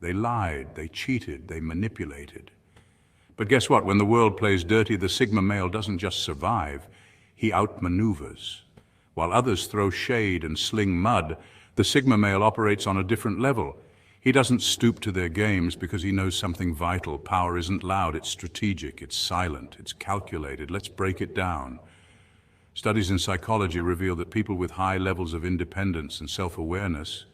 They lied, they cheated, they manipulated. But guess what? When the world plays dirty, the Sigma male doesn't just survive, he outmaneuvers. While others throw shade and sling mud, the Sigma male operates on a different level. He doesn't stoop to their games because he knows something vital. Power isn't loud, it's strategic, it's silent, it's calculated. Let's break it down. Studies in psychology reveal that people with high levels of independence and self-awareness,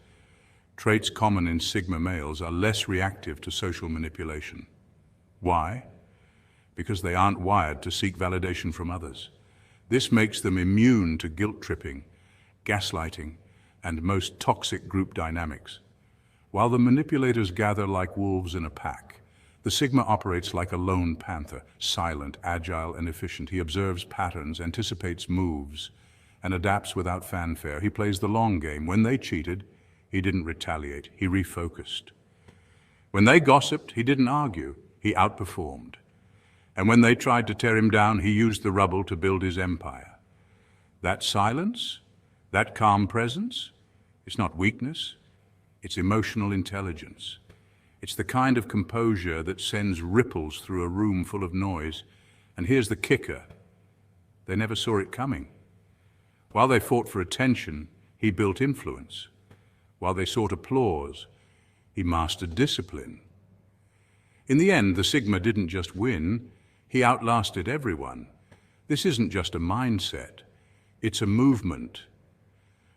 traits common in Sigma males, are less reactive to social manipulation. Why? Because they aren't wired to seek validation from others. This makes them immune to guilt-tripping, gaslighting, and most toxic group dynamics. While the manipulators gather like wolves in a pack, the Sigma operates like a lone panther, silent, agile, and efficient. He observes patterns, anticipates moves, and adapts without fanfare. He plays the long game. When they cheated, he didn't retaliate, he refocused. When they gossiped, he didn't argue, he outperformed. And when they tried to tear him down, he used the rubble to build his empire. That silence, that calm presence, it's not weakness, it's emotional intelligence. It's the kind of composure that sends ripples through a room full of noise. And here's the kicker. They never saw it coming. While they fought for attention, he built influence. While they sought applause, he mastered discipline. In the end, the Sigma didn't just win, he outlasted everyone. This isn't just a mindset, it's a movement.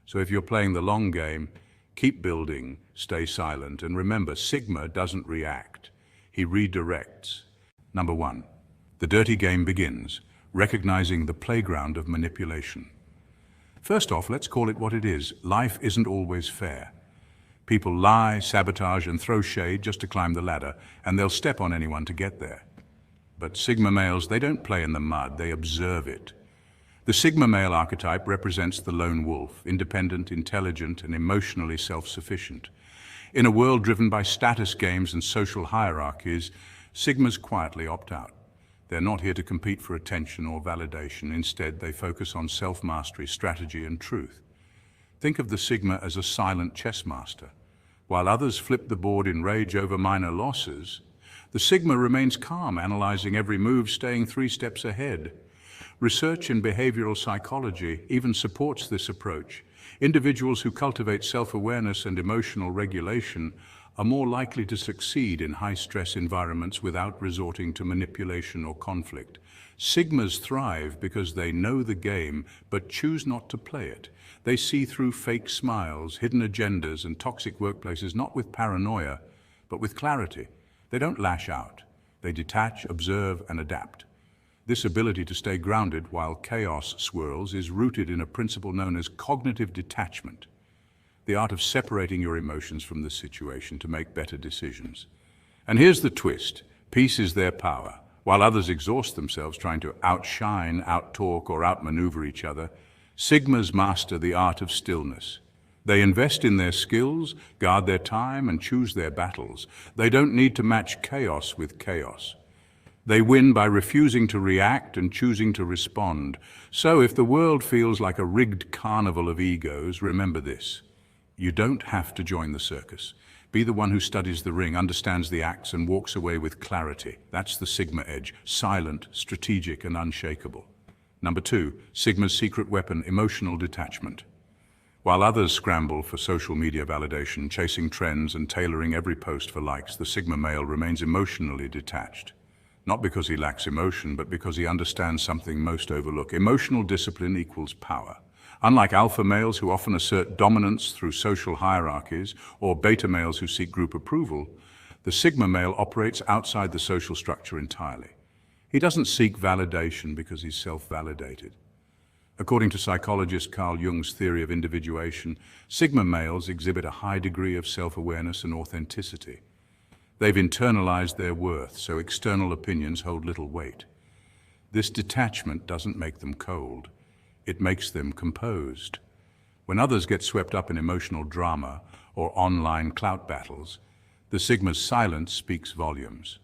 So if you're playing the long game, keep building, stay silent, and remember, Sigma doesn't react, he redirects. Number 1, the dirty game begins, recognizing the playground of manipulation. First off, let's call it what it is. Life isn't always fair. People lie, sabotage, and throw shade just to climb the ladder, and they'll step on anyone to get there. But Sigma males, they don't play in the mud, they observe it. The Sigma male archetype represents the lone wolf, independent, intelligent, and emotionally self-sufficient. In a world driven by status games and social hierarchies, Sigmas quietly opt out. They're not here to compete for attention or validation. Instead, they focus on self-mastery, strategy, and truth. Think of the Sigma as a silent chess master. While others flip the board in rage over minor losses, the Sigma remains calm, analyzing every move, staying 3 steps ahead. Research in behavioral psychology even supports this approach. Individuals who cultivate self-awareness and emotional regulation are more likely to succeed in high-stress environments without resorting to manipulation or conflict. Sigmas thrive because they know the game but choose not to play it. They see through fake smiles, hidden agendas, and toxic workplaces not with paranoia, but with clarity. They don't lash out. They detach, observe, and adapt. This ability to stay grounded while chaos swirls is rooted in a principle known as cognitive detachment, the art of separating your emotions from the situation to make better decisions. And here's the twist. Peace is their power. While others exhaust themselves trying to outshine, outtalk, or outmaneuver each other, Sigmas master the art of stillness. They invest in their skills, guard their time, and choose their battles. They don't need to match chaos with chaos. They win by refusing to react and choosing to respond. So if the world feels like a rigged carnival of egos, remember this. You don't have to join the circus. Be the one who studies the ring, understands the acts, and walks away with clarity. That's the Sigma edge, silent, strategic, and unshakable. Number 2, Sigma's secret weapon, emotional detachment. While others scramble for social media validation, chasing trends and tailoring every post for likes, the Sigma male remains emotionally detached. Not because he lacks emotion, but because he understands something most overlook. Emotional discipline equals power. Unlike alpha males who often assert dominance through social hierarchies, or beta males who seek group approval, the Sigma male operates outside the social structure entirely. He doesn't seek validation because he's self-validated. According to psychologist Carl Jung's theory of individuation, Sigma males exhibit a high degree of self-awareness and authenticity. They've internalized their worth, so external opinions hold little weight. This detachment doesn't make them cold. It makes them composed. When others get swept up in emotional drama or online clout battles, the Sigma's silence speaks volumes.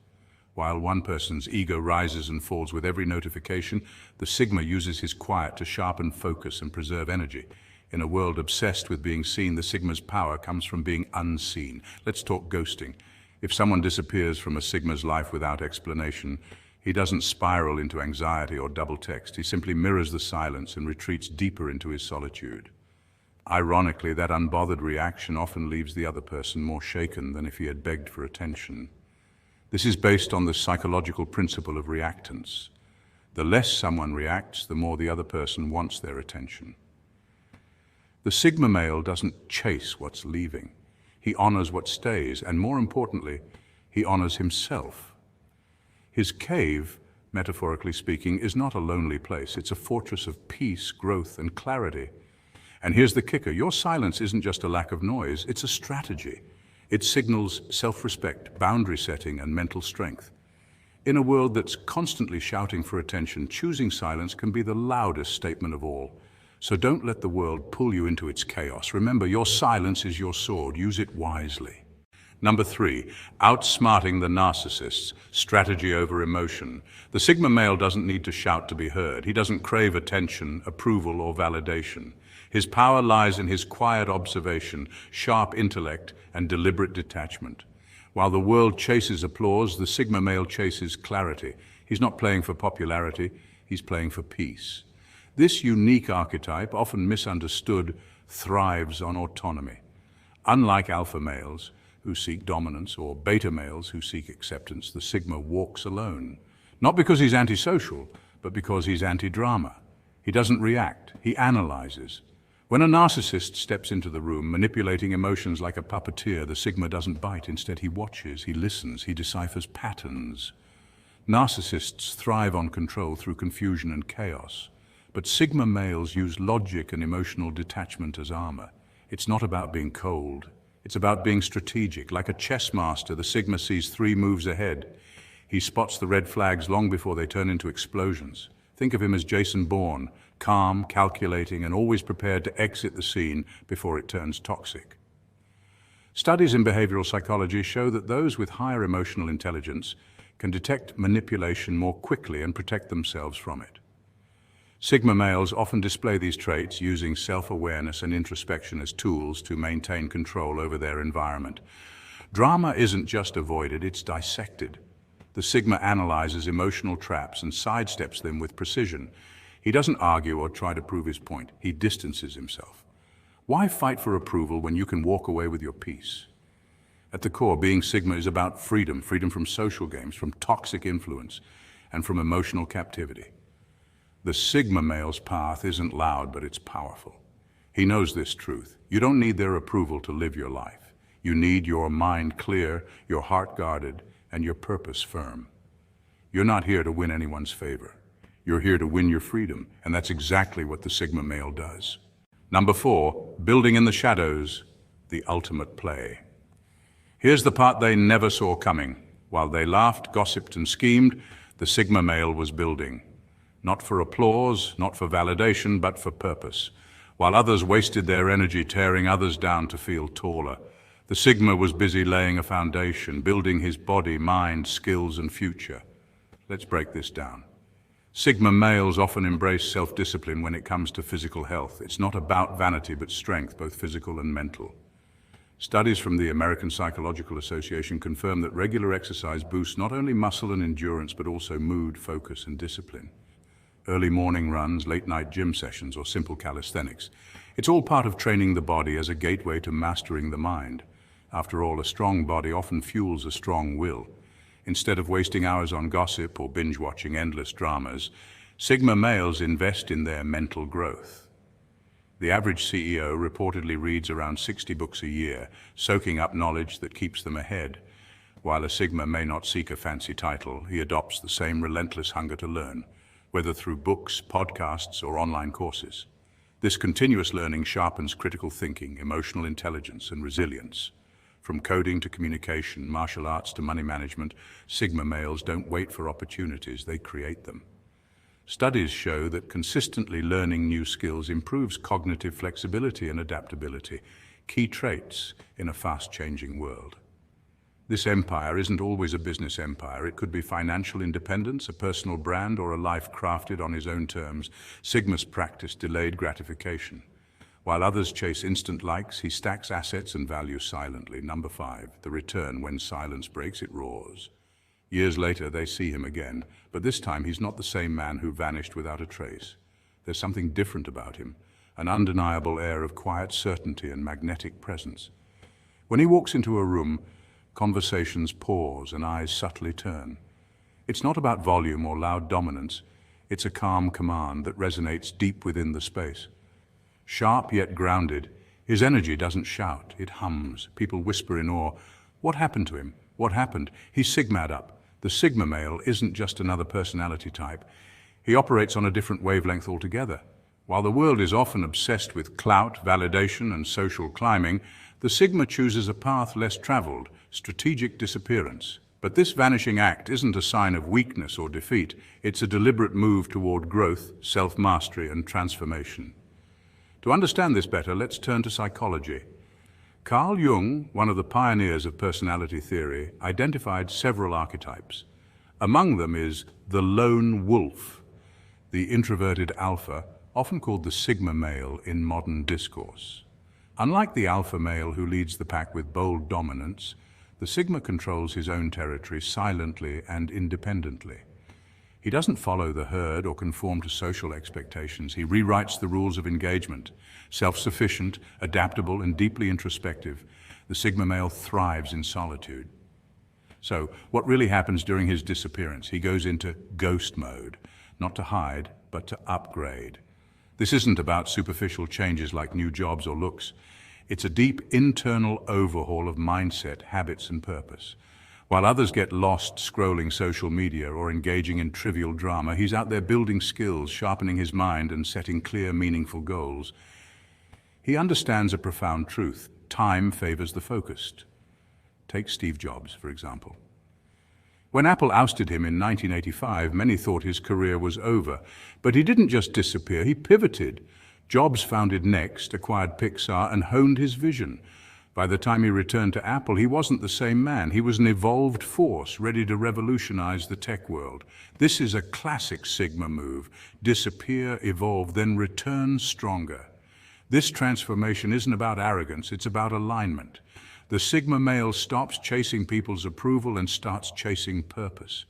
While one person's ego rises and falls with every notification, the Sigma uses his quiet to sharpen focus and preserve energy. In a world obsessed with being seen, the Sigma's power comes from being unseen. Let's talk ghosting. If someone disappears from a Sigma's life without explanation, he doesn't spiral into anxiety or double text. He simply mirrors the silence and retreats deeper into his solitude. Ironically, that unbothered reaction often leaves the other person more shaken than if he had begged for attention. This is based on the psychological principle of reactance. The less someone reacts, the more the other person wants their attention. The Sigma male doesn't chase what's leaving. He honors what stays, and more importantly, he honors himself. His cave, metaphorically speaking, is not a lonely place. It's a fortress of peace, growth, and clarity. And here's the kicker. Your silence isn't just a lack of noise, it's a strategy. It signals self-respect, boundary setting, and mental strength. In a world that's constantly shouting for attention, choosing silence can be the loudest statement of all. So don't let the world pull you into its chaos. Remember, your silence is your sword. Use it wisely. Number 3, outsmarting the narcissists, strategy over emotion. The Sigma male doesn't need to shout to be heard. He doesn't crave attention, approval, or validation. His power lies in his quiet observation, sharp intellect, and deliberate detachment. While the world chases applause, the Sigma male chases clarity. He's not playing for popularity, he's playing for peace. This unique archetype, often misunderstood, thrives on autonomy. Unlike alpha males, who seek dominance, or beta males who seek acceptance, the Sigma walks alone. Not because he's antisocial, but because he's anti-drama. He doesn't react, he analyzes. When a narcissist steps into the room, manipulating emotions like a puppeteer, the Sigma doesn't bite. Instead, he watches, he listens, he deciphers patterns. Narcissists thrive on control through confusion and chaos. But Sigma males use logic and emotional detachment as armor. It's not about being cold. It's about being strategic. Like a chess master, the Sigma sees 3 moves ahead. He spots the red flags long before they turn into explosions. Think of him as Jason Bourne, calm, calculating, and always prepared to exit the scene before it turns toxic. Studies in behavioral psychology show that those with higher emotional intelligence can detect manipulation more quickly and protect themselves from it. Sigma males often display these traits, using self-awareness and introspection as tools to maintain control over their environment. Drama isn't just avoided, it's dissected. The Sigma analyzes emotional traps and sidesteps them with precision. He doesn't argue or try to prove his point. He distances himself. Why fight for approval when you can walk away with your peace? At the core, being Sigma is about freedom, freedom from social games, from toxic influence, and from emotional captivity. The Sigma male's path isn't loud, but it's powerful. He knows this truth. You don't need their approval to live your life. You need your mind clear, your heart guarded, and your purpose firm. You're not here to win anyone's favor. You're here to win your freedom, and that's exactly what the Sigma male does. Number 4, building in the shadows, the ultimate play. Here's the part they never saw coming. While they laughed, gossiped, and schemed, the Sigma male was building. Not for applause, not for validation, but for purpose. While others wasted their energy tearing others down to feel taller, the Sigma was busy laying a foundation, building his body, mind, skills, and future. Let's break this down. Sigma males often embrace self-discipline when it comes to physical health. It's not about vanity, but strength, both physical and mental. Studies from the American Psychological Association confirm that regular exercise boosts not only muscle and endurance, but also mood, focus, and discipline. Early morning runs, late-night gym sessions, or simple calisthenics. It's all part of training the body as a gateway to mastering the mind. After all, a strong body often fuels a strong will. Instead of wasting hours on gossip or binge-watching endless dramas, Sigma males invest in their mental growth. The average CEO reportedly reads around 60 books a year, soaking up knowledge that keeps them ahead. While a Sigma may not seek a fancy title, he adopts the same relentless hunger to learn, whether through books, podcasts, or online courses. This continuous learning sharpens critical thinking, emotional intelligence, and resilience. From coding to communication, martial arts to money management, Sigma males don't wait for opportunities, they create them. Studies show that consistently learning new skills improves cognitive flexibility and adaptability, key traits in a fast-changing world. This empire isn't always a business empire. It could be financial independence, a personal brand, or a life crafted on his own terms. Sigmas practice delayed gratification. While others chase instant likes, he stacks assets and value silently. Number 5, the return. When silence breaks, it roars. Years later, they see him again, but this time he's not the same man who vanished without a trace. There's something different about him, an undeniable air of quiet certainty and magnetic presence. When he walks into a room, conversations pause and eyes subtly turn. It's not about volume or loud dominance. It's a calm command that resonates deep within the space. Sharp yet grounded, his energy doesn't shout, it hums. People whisper in awe, "What happened to him? What happened?" He's Sigma'd up. The Sigma male isn't just another personality type. He operates on a different wavelength altogether. While the world is often obsessed with clout, validation, and social climbing, the Sigma chooses a path less traveled, strategic disappearance. But this vanishing act isn't a sign of weakness or defeat. It's a deliberate move toward growth, self-mastery, and transformation. To understand this better, let's turn to psychology. Carl Jung, one of the pioneers of personality theory, identified several archetypes. Among them is the lone wolf, the introverted alpha, often called the Sigma male in modern discourse. Unlike the alpha male who leads the pack with bold dominance, the Sigma controls his own territory silently and independently. He doesn't follow the herd or conform to social expectations. He rewrites the rules of engagement. Self-sufficient, adaptable, and deeply introspective, the Sigma male thrives in solitude. So, what really happens during his disappearance? He goes into ghost mode, not to hide, but to upgrade. This isn't about superficial changes like new jobs or looks. It's a deep internal overhaul of mindset, habits, and purpose. While others get lost scrolling social media or engaging in trivial drama, he's out there building skills, sharpening his mind, and setting clear, meaningful goals. He understands a profound truth. Time favors the focused. Take Steve Jobs, for example. When Apple ousted him in 1985, many thought his career was over. But he didn't just disappear, he pivoted. Jobs founded Next, acquired Pixar, and honed his vision. By the time he returned to Apple, he wasn't the same man. He was an evolved force, ready to revolutionize the tech world. This is a classic Sigma move. Disappear, evolve, then return stronger. This transformation isn't about arrogance, it's about alignment. The Sigma male stops chasing people's approval and starts chasing purpose.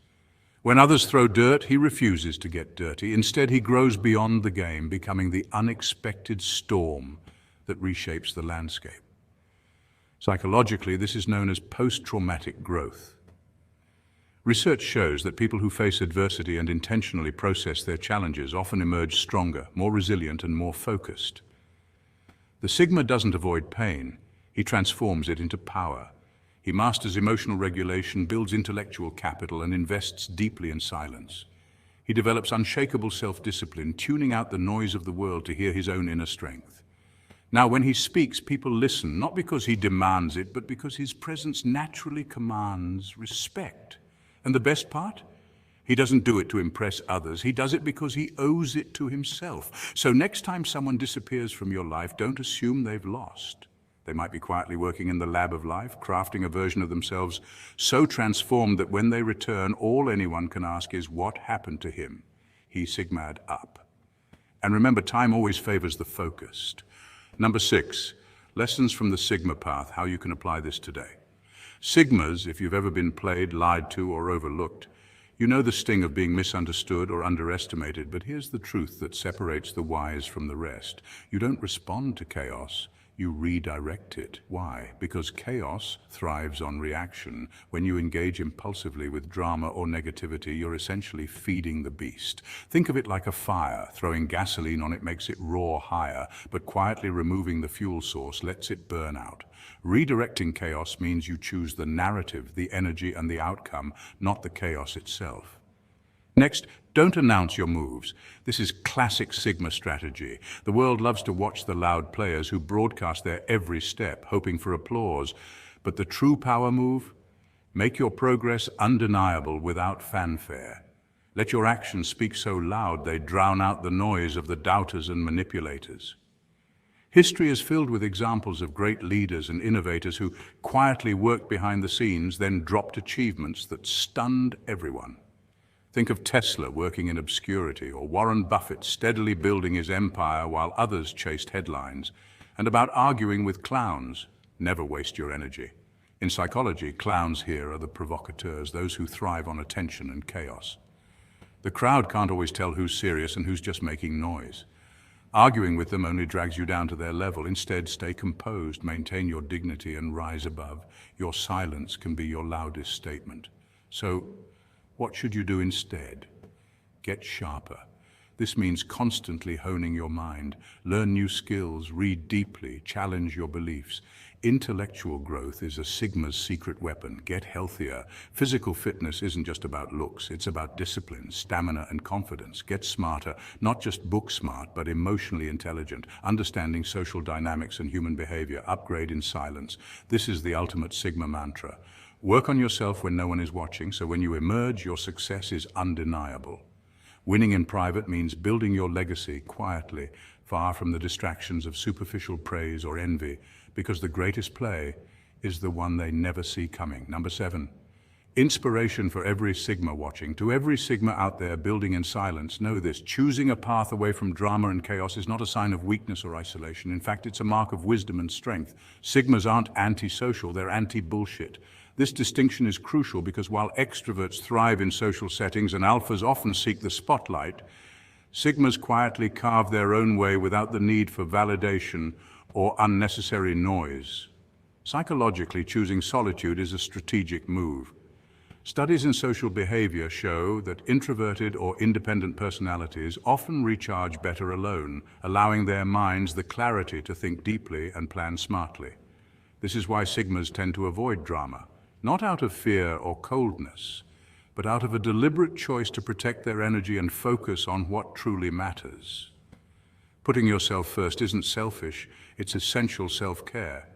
When others throw dirt, he refuses to get dirty. Instead, he grows beyond the game, becoming the unexpected storm that reshapes the landscape. Psychologically, this is known as post-traumatic growth. Research shows that people who face adversity and intentionally process their challenges often emerge stronger, more resilient, and more focused. The Sigma doesn't avoid pain, he transforms it into power. He masters emotional regulation, builds intellectual capital, and invests deeply in silence. He develops unshakable self-discipline, tuning out the noise of the world to hear his own inner strength. Now, when he speaks, people listen, not because he demands it, but because his presence naturally commands respect. And the best part? He doesn't do it to impress others. He does it because he owes it to himself. So next time someone disappears from your life, don't assume they've lost. They might be quietly working in the lab of life, crafting a version of themselves so transformed that when they return, all anyone can ask is, what happened to him? He Sigma'd up. And remember, time always favors the focused. Number 6, lessons from the Sigma path, how you can apply this today. Sigmas, if you've ever been played, lied to, or overlooked, you know the sting of being misunderstood or underestimated, but here's the truth that separates the wise from the rest. You don't respond to chaos, you redirect it. Why? Because chaos thrives on reaction. When you engage impulsively with drama or negativity, you're essentially feeding the beast. Think of it like a fire. Throwing gasoline on it makes it roar higher, but quietly removing the fuel source lets it burn out. Redirecting chaos means you choose the narrative, the energy, and the outcome, not the chaos itself. Next, don't announce your moves. This is classic Sigma strategy. The world loves to watch the loud players who broadcast their every step, hoping for applause. But the true power move? Make your progress undeniable without fanfare. Let your actions speak so loud they drown out the noise of the doubters and manipulators. History is filled with examples of great leaders and innovators who quietly worked behind the scenes, then dropped achievements that stunned everyone. Think of Tesla working in obscurity, or Warren Buffett steadily building his empire while others chased headlines, and about arguing with clowns. Never waste your energy. In psychology, clowns here are the provocateurs, those who thrive on attention and chaos. The crowd can't always tell who's serious and who's just making noise. Arguing with them only drags you down to their level. Instead, stay composed, maintain your dignity, and rise above. Your silence can be your loudest statement. So, what should you do instead? Get sharper. This means constantly honing your mind, learn new skills, read deeply, challenge your beliefs. Intellectual growth is a Sigma's secret weapon. Get healthier. Physical fitness isn't just about looks, it's about discipline, stamina, and confidence. Get smarter, not just book smart, but emotionally intelligent, understanding social dynamics and human behavior. Upgrade in silence. This is the ultimate Sigma mantra. Work on yourself when no one is watching, so when you emerge, your success is undeniable. Winning in private means building your legacy quietly, far from the distractions of superficial praise or envy, because the greatest play is the one they never see coming. Number 7, inspiration for every Sigma watching. To every Sigma out there building in silence, know this: choosing a path away from drama and chaos is not a sign of weakness or isolation. In fact, it's a mark of wisdom and strength. Sigmas aren't anti-social, they're anti-bullshit. This distinction is crucial because while extroverts thrive in social settings and alphas often seek the spotlight, Sigmas quietly carve their own way without the need for validation or unnecessary noise. Psychologically, choosing solitude is a strategic move. Studies in social behavior show that introverted or independent personalities often recharge better alone, allowing their minds the clarity to think deeply and plan smartly. This is why Sigmas tend to avoid drama, not out of fear or coldness, but out of a deliberate choice to protect their energy and focus on what truly matters. Putting yourself first isn't selfish, it's essential self-care.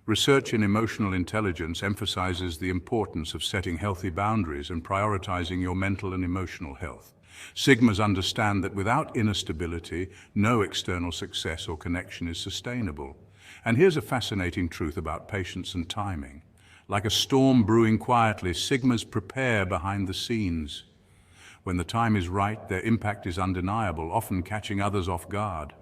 Research in emotional intelligence emphasizes the importance of setting healthy boundaries and prioritizing your mental and emotional health. Sigmas understand that without inner stability, no external success or connection is sustainable. And here's a fascinating truth about patience and timing. Like a storm brewing quietly, Sigmas prepare behind the scenes. When the time is right, their impact is undeniable, often catching others off guard.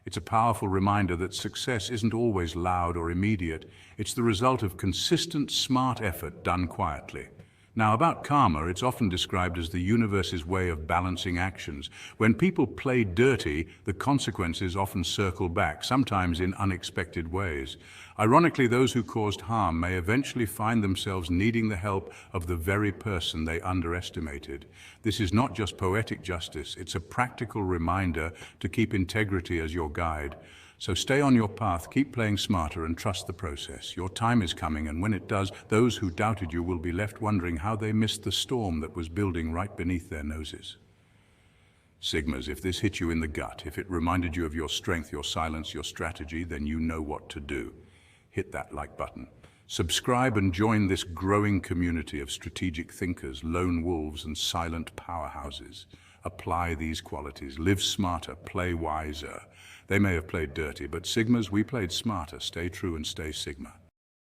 It's a powerful reminder that success isn't always loud or immediate. It's the result of consistent, smart effort done quietly. Now, about karma, it's often described as the universe's way of balancing actions. When people play dirty, the consequences often circle back, sometimes in unexpected ways. Ironically, those who caused harm may eventually find themselves needing the help of the very person they underestimated. This is not just poetic justice, it's a practical reminder to keep integrity as your guide. So stay on your path, keep playing smarter, and trust the process. Your time is coming, and when it does, those who doubted you will be left wondering how they missed the storm that was building right beneath their noses. Sigmas, if this hit you in the gut, if it reminded you of your strength, your silence, your strategy, then you know what to do. Hit that like button. Subscribe and join this growing community of strategic thinkers, lone wolves, and silent powerhouses. Apply these qualities. Live smarter, play wiser. They may have played dirty, but Sigmas, we played smarter. Stay true and stay Sigma.